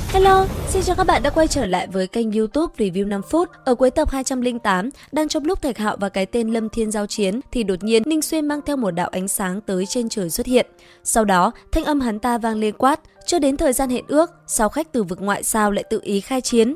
Hello, xin chào các bạn đã quay trở lại với kênh YouTube Review 5 phút. Ở cuối tập 208, đang trong lúc Thạch Hạo và cái tên Lâm Thiên giao chiến thì đột nhiên Ninh Xuyên mang theo một đạo ánh sáng tới trên trời xuất hiện. Sau đó, thanh âm hắn ta vang lên quát, chưa đến thời gian hẹn ước, sao khách từ vực ngoại sao lại tự ý khai chiến.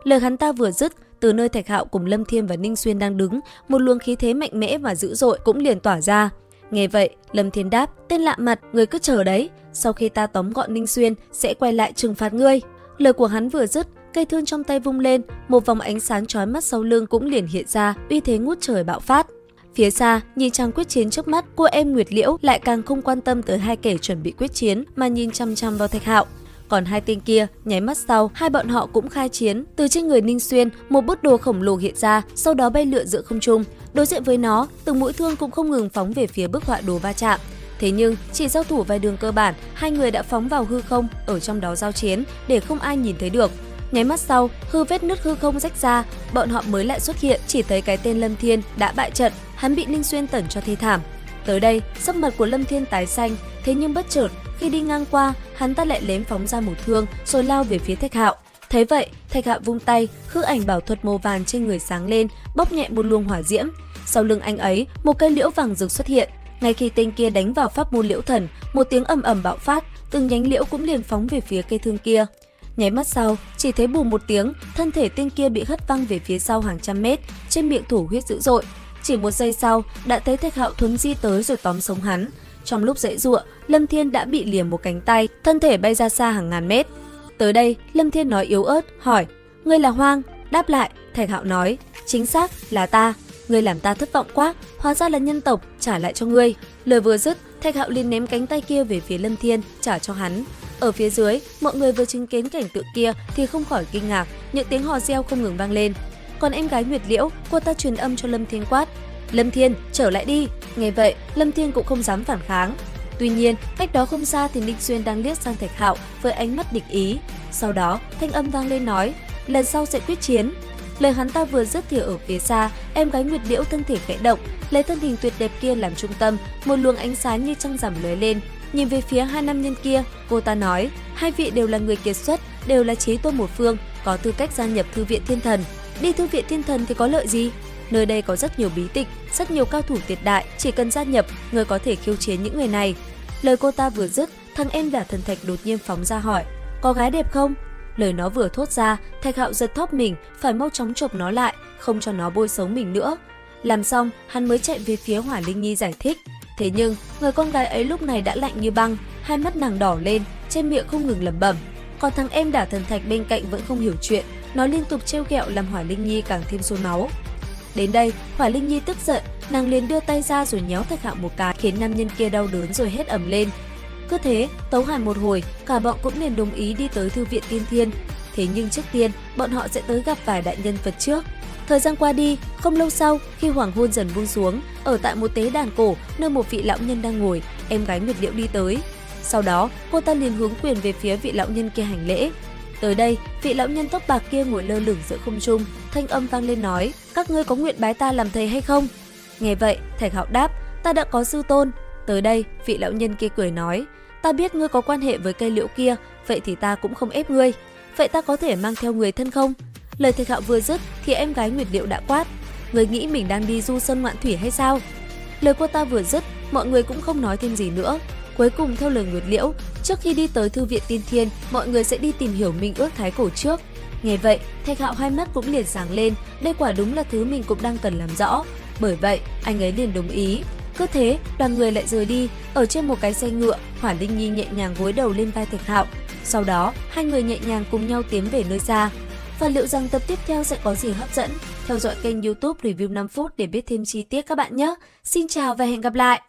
Lời hắn ta vừa dứt, từ nơi Thạch Hạo cùng Lâm Thiên và Ninh Xuyên đang đứng, một luồng khí thế mạnh mẽ và dữ dội cũng liền tỏa ra. Nghe vậy, Lâm Thiên đáp, tên lạ mặt, người cứ chờ đấy, sau khi ta tóm gọn Ninh Xuyên sẽ quay lại trừng phạt ngươi. Lời của hắn vừa dứt, cây thương trong tay vung lên, một vòng ánh sáng chói mắt sau lưng cũng liền hiện ra, uy thế ngút trời bạo phát. Phía xa, nhìn chàng quyết chiến trước mắt, cô em Nguyệt Liễu lại càng không quan tâm tới hai kẻ chuẩn bị quyết chiến mà nhìn chăm chăm vào Thạch Hạo. Còn hai tên kia, nháy mắt sau, hai bọn họ cũng khai chiến. Từ trên người Ninh Xuyên, một bức đồ khổng lồ hiện ra, sau đó bay lượn giữa không trung. Đối diện với nó, từng mũi thương cũng không ngừng phóng về phía bức họa đồ va chạm. Thế nhưng, chỉ giao thủ vài đường cơ bản, hai người đã phóng vào hư không, ở trong đó giao chiến, để không ai nhìn thấy được. Nháy mắt sau, vết nứt hư không rách ra, bọn họ mới lại xuất hiện, chỉ thấy cái tên Lâm Thiên đã bại trận, hắn bị Ninh Xuyên tẩn cho thê thảm. Tới đây, sắc mặt của Lâm Thiên tái xanh, thế nhưng bất chợt, khi đi ngang qua, hắn ta lại lém phóng ra một thương, rồi lao về phía Thạch Hạo. Thấy vậy, Thạch Hạo vung tay, hư ảnh bảo thuật màu vàng trên người sáng lên, bốc nhẹ một luồng hỏa diễm. Sau lưng anh ấy, một cây liễu vàng rực xuất hiện. Ngay khi tên kia đánh vào pháp môn liễu thần, một tiếng ầm ầm bạo phát, từng nhánh liễu cũng liền phóng về phía cây thương kia. Nháy mắt sau, chỉ thấy bùm một tiếng, thân thể tên kia bị hất văng về phía sau hàng trăm mét, trên miệng thổ huyết dữ dội. Chỉ một giây sau, đã thấy Thạch Hạo thuấn di tới rồi tóm sống hắn. Trong lúc giãy giụa, Lâm Thiên đã bị liềm một cánh tay, thân thể bay ra xa hàng ngàn mét. Tới đây, Lâm Thiên nói yếu ớt, hỏi, ngươi là Hoang? Đáp lại, Thạch Hạo nói, chính xác, là ta. Ngươi làm ta thất vọng quá, hóa ra là nhân tộc, trả lại cho ngươi. Lời vừa dứt, Thạch Hạo liền ném cánh tay kia về phía Lâm Thiên, trả cho hắn. Ở phía dưới, mọi người vừa chứng kiến cảnh tượng kia thì không khỏi kinh ngạc, những tiếng hò reo không ngừng vang lên. Còn em gái Nguyệt Liễu, cô ta truyền âm cho Lâm Thiên quát, Lâm Thiên, trở lại đi. Nghe vậy, Lâm Thiên cũng không dám phản kháng. Tuy nhiên, cách đó không xa thì Ninh Xuyên đang liếc sang Thạch Hạo với ánh mắt địch ý. Sau đó, thanh âm vang lên nói, lần sau sẽ quyết chiến. Lời hắn ta vừa dứt thì ở phía xa, em gái Nguyệt Liễu thân thể khẽ động, lấy thân hình tuyệt đẹp kia làm trung tâm, một luồng ánh sáng như trăng rằm lóe lên. Nhìn về phía hai nam nhân kia, cô ta nói, hai vị đều là người kiệt xuất, đều là chí tôn một phương, có tư cách gia nhập Thư viện Thiên Thần. Đi Thư viện Thiên Thần thì có lợi gì? Nơi đây có rất nhiều bí tịch, rất nhiều cao thủ tuyệt đại, chỉ cần gia nhập, người có thể khiêu chiến những người này. Lời cô ta vừa dứt, thằng em Đả Thần Thạch đột nhiên phóng ra hỏi, có gái đẹp không? Lời nó vừa thốt ra, Thạch Hạo giật thóp mình, phải mau chóng chộp nó lại, không cho nó bôi xấu mình nữa. Làm xong, hắn mới chạy về phía Hỏa Linh Nhi giải thích. Thế nhưng, người con gái ấy lúc này đã lạnh như băng, hai mắt nàng đỏ lên, trên miệng không ngừng lẩm bẩm. Còn thằng em Đả Thần Thạch bên cạnh vẫn không hiểu chuyện, nó liên tục trêu ghẹo làm Hỏa Linh Nhi càng thêm sôi máu. Đến đây, Hỏa Linh Nhi tức giận, nàng liền đưa tay ra rồi nhéo Thạch Hạo một cái, khiến nam nhân kia đau đớn rồi hét ầm lên. Cứ thế, tấu hài một hồi, cả bọn cũng liền đồng ý đi tới Thư viện Tiên Thiên. Thế nhưng trước tiên, bọn họ sẽ tới gặp vài đại nhân vật trước. Thời gian qua đi, không lâu sau, khi hoàng hôn dần buông xuống, ở tại một tế đàn cổ, nơi một vị lão nhân đang ngồi, em gái Nguyệt Liễu đi tới. Sau đó, cô ta liền hướng quyền về phía vị lão nhân kia hành lễ. Tới đây, vị lão nhân tóc bạc kia ngồi lơ lửng giữa không trung, thanh âm vang lên nói, các ngươi có nguyện bái ta làm thầy hay không? Nghe vậy, Thạch Hạo đáp, ta đã có sư tôn. Tới đây, vị lão nhân kia cười nói, ta biết ngươi có quan hệ với cây liễu kia, vậy thì ta cũng không ép ngươi. Vậy ta có thể mang theo người thân không? Lời Thạch Hạo vừa dứt thì em gái Nguyệt Liễu đã quát, ngươi nghĩ mình đang đi du sơn ngoạn thủy hay sao? Lời cô ta vừa dứt, mọi người cũng không nói thêm gì nữa. Cuối cùng theo lời Nguyệt Liễu, trước khi đi tới Thư viện Tiên Thiên, mọi người sẽ đi tìm hiểu Minh Ước Thái Cổ trước. Nghe vậy, Thạch Hạo hai mắt cũng liền sáng lên, đây quả đúng là thứ mình cũng đang cần làm rõ. Bởi vậy, anh ấy liền đồng ý. Cứ thế, đoàn người lại rời đi, ở trên một cái xe ngựa, Hỏa Linh Nhi nhẹ nhàng gối đầu lên vai Thạch Hạo. Sau đó, hai người nhẹ nhàng cùng nhau tiến về nơi xa. Và liệu rằng tập tiếp theo sẽ có gì hấp dẫn? Theo dõi kênh YouTube Review 5 phút để biết thêm chi tiết các bạn nhé. Xin chào và hẹn gặp lại!